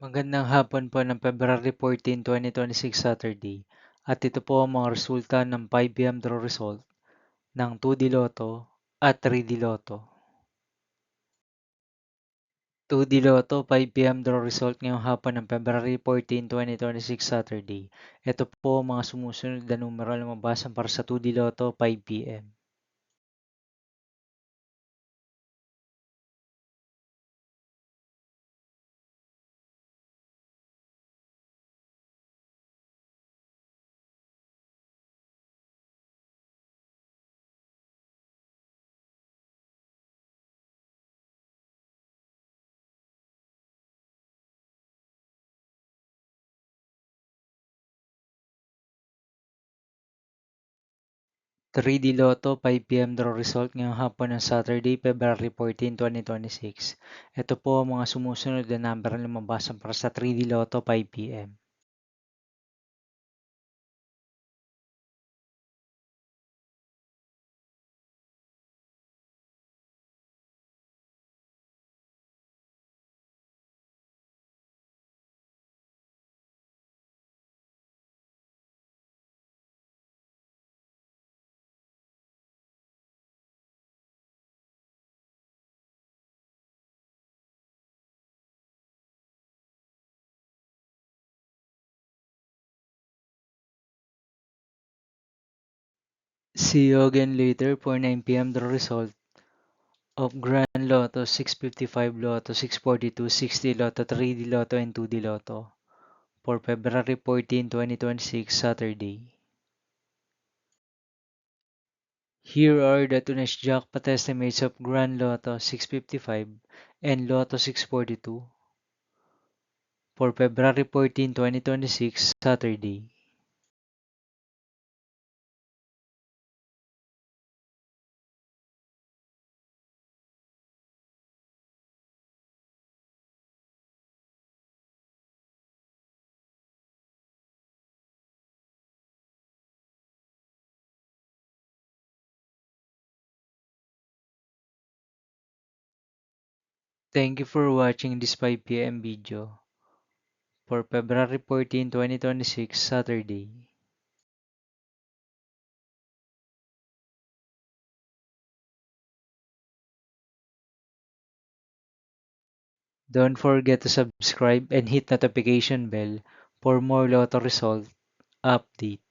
Magandang hapon po ng February 14, 2026 Saturday. At ito po ang mga resulta ng 5 p.m. draw result ng 2D Lotto at 3D Lotto. 2D Lotto 5 p.m. draw result ngayong hapon ng February 14, 2026 Saturday. Ito po ang mga sumusunod na numero na mabasan para sa 2D Lotto 5 p.m. 3D Lotto 5 p.m. draw result ngayong hapon ng Saturday, February 14, 2026. Ito po ang mga sumusunod na number na mabasan para sa 3D Lotto 5 p.m. 'See you again later for 9 p.m. the result of Grand Lotto, 655 Lotto, 642, 60 Lotto, 3D Lotto, and 2D Lotto for February 14, 2026, Saturday. Here are the today's jackpot estimates of Grand Lotto 655 and Lotto 642 for February 14, 2026, Saturday. Thank you for watching this 5 p.m. video for February 14, 2026, Saturday. Don't forget to subscribe and hit notification bell for more Lotto result update.